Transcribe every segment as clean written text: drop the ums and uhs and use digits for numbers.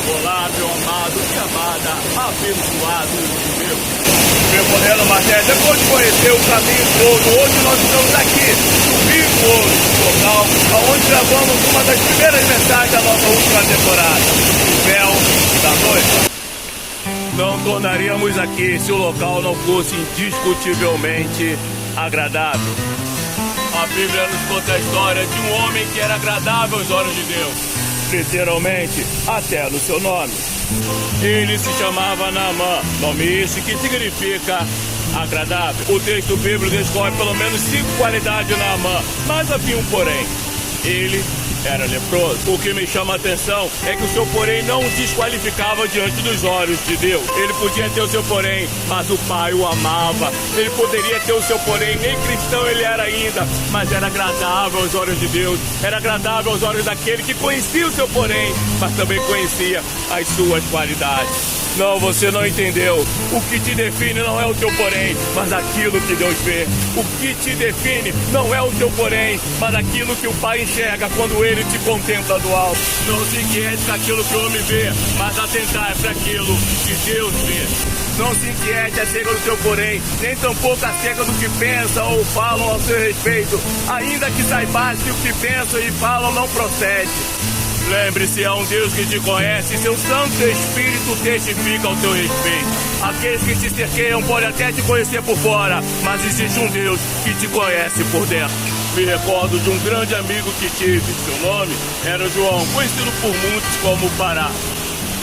Incolável, amado e amada, abençoado de Deus. Percorrendo uma terra, depois de conhecer o caminho do ouro, hoje nós estamos aqui, no Rio do Ouro, local onde gravamos uma das primeiras mensagens da nossa última temporada, o véu da noiva. Não tornaríamos aqui se o local não fosse indiscutivelmente agradável. A Bíblia nos conta a história de um homem que era agradável aos olhos de Deus, literalmente até no seu nome. Ele se chamava Naamã, nome esse que significa agradável. O texto bíblico descobre pelo menos 5 qualidades de Naamã, mas havia um porém. Ele era leproso. O que me chama a atenção é que o seu porém não o desqualificava diante dos olhos de Deus. Ele podia ter o seu porém, mas o Pai o amava. Ele poderia ter o seu porém, nem cristão ele era ainda, mas era agradável aos olhos de Deus. Era agradável aos olhos daquele que conhecia o seu porém, mas também conhecia as suas qualidades. Não, você não entendeu. O que te define não é o teu porém, mas aquilo que Deus vê. O que te define não é o teu porém, mas aquilo que o Pai enxerga quando Ele te contempla do alto. Não se inquiete com aquilo que o homem vê, mas atentai para aquilo que Deus vê. Não se inquiete acerca do teu porém, nem tampouco acerca do que pensam ou falam ao seu respeito, ainda que saibas que o que pensam e falam não procede. Lembre-se, há um Deus que te conhece e seu Santo Espírito testifica ao teu respeito. Aqueles que te cerqueiam podem até te conhecer por fora, mas existe um Deus que te conhece por dentro. Me recordo de um grande amigo que tive. Seu nome era João, conhecido por muitos como Pará.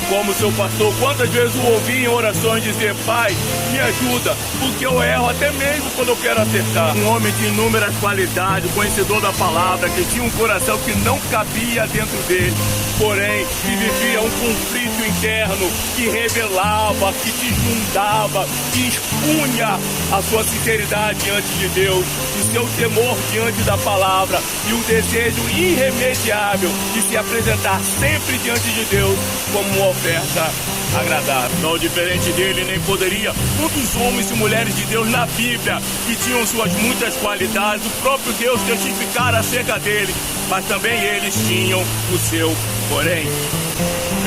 Como seu pastor, quantas vezes o ouvi em orações dizer: Pai, me ajuda, porque eu erro até mesmo quando eu quero acertar. Um homem de inúmeras qualidades, conhecedor da palavra, que tinha um coração que não cabia dentro dele, porém, que vivia um conflito interno, que revelava, que desnudava, que expunha a sua sinceridade diante de Deus, o seu temor diante da palavra e o desejo irremediável de se apresentar sempre diante de Deus como uma oferta agradável. Não diferente dele, nem poderia muitos homens e mulheres de Deus na Bíblia, que tinham suas muitas qualidades, o próprio Deus testificar acerca dele, mas também eles tinham o seu porém.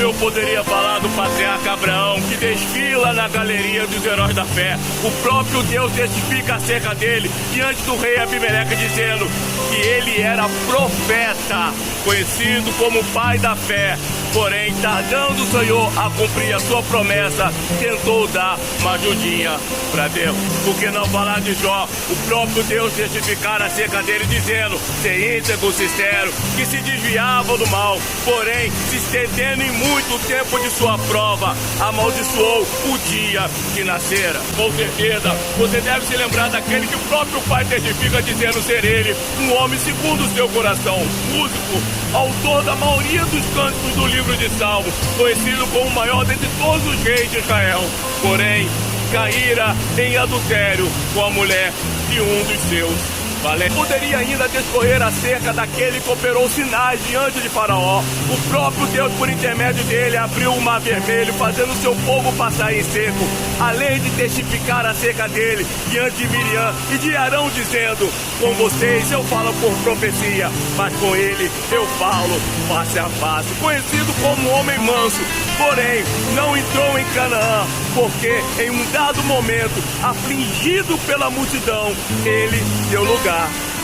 Eu poderia falar do patriarca Abraão, que desfila na galeria dos heróis da fé. O próprio Deus testifica acerca dele diante do rei Abimeleque, dizendo que ele era profeta, conhecido como pai da fé. Porém, tardando o Senhor a cumprir a sua promessa, tentou dar uma ajudinha para Deus. Por que não falar de Jó? O próprio Deus testificar acerca dele, dizendo ser íntegro, sincero, que se desviava do mal, porém, se estendendo em muito tempo de sua prova, amaldiçoou o dia que nascera. Com certeza, você deve se lembrar daquele que o próprio Pai testifica, dizendo ser ele um homem segundo o seu coração, músico, autor da maioria dos cânticos do livro de Salmos, conhecido como o maior dentre todos os reis de Israel. Porém, caíra em adultério com a mulher de um dos seus valentes. Poderia ainda discorrer acerca daquele que operou sinais diante de Faraó. O próprio Deus, por intermédio dele, abriu o mar vermelho, fazendo seu povo passar em seco. Além de testificar acerca dele diante de Miriam e de Arão, dizendo: com vocês eu falo por profecia, mas com ele eu falo face a face. Conhecido como homem manso, porém não entrou em Canaã, porque em um dado momento, afligido pela multidão, ele deu lugar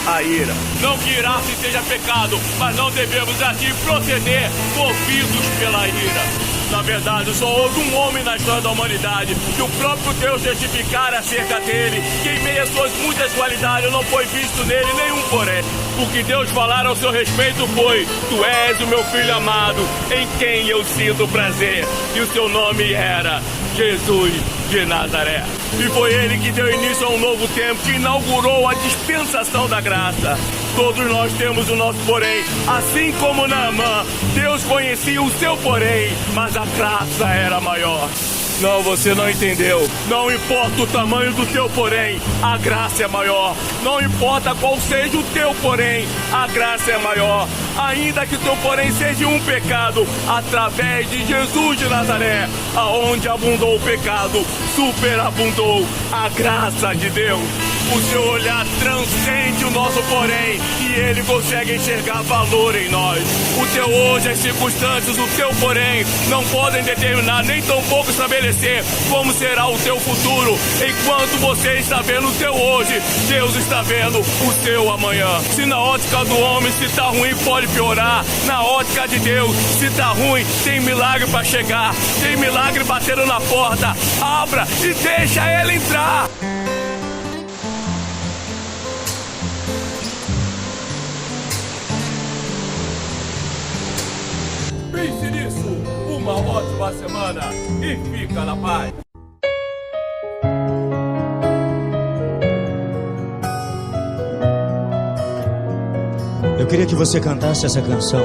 à ira. Não que irar-se seja pecado, mas não devemos assim proceder, movidos pela ira. Na verdade, só houve um homem na história da humanidade que o próprio Deus testificara acerca dele, que em meio às suas muitas qualidades não foi visto nele nenhum porém. O que Deus falara ao seu respeito foi: tu és o meu filho amado, em quem eu sinto prazer. E o seu nome era Jesus de Nazaré. E foi ele que deu início a um novo tempo, que inaugurou a dispensação da graça. Todos nós temos o nosso porém, assim como Naamã, Deus conhecia o seu porém, mas a graça era maior. Não, você não entendeu. Não importa o tamanho do teu porém, a graça é maior. Não importa qual seja o teu porém, a graça é maior. ainda que teu porém seja um pecado, através de Jesus de Nazaré, aonde abundou o pecado, superabundou a graça de Deus. O seu olhar transcende o nosso porém, e ele consegue enxergar valor em nós. O teu hoje, as circunstâncias, o teu porém não podem determinar, nem tampouco estabelecer como será o teu futuro. Enquanto você está vendo o teu hoje, Deus está vendo o teu amanhã. Se na ótica do homem, se tá ruim, pode piorar. Na ótica de Deus, se tá ruim, tem milagre para chegar, tem milagre batendo na porta. Abra e deixa ele entrar. Pense nisso, uma ótima semana e fica na paz. Eu queria que você cantasse essa canção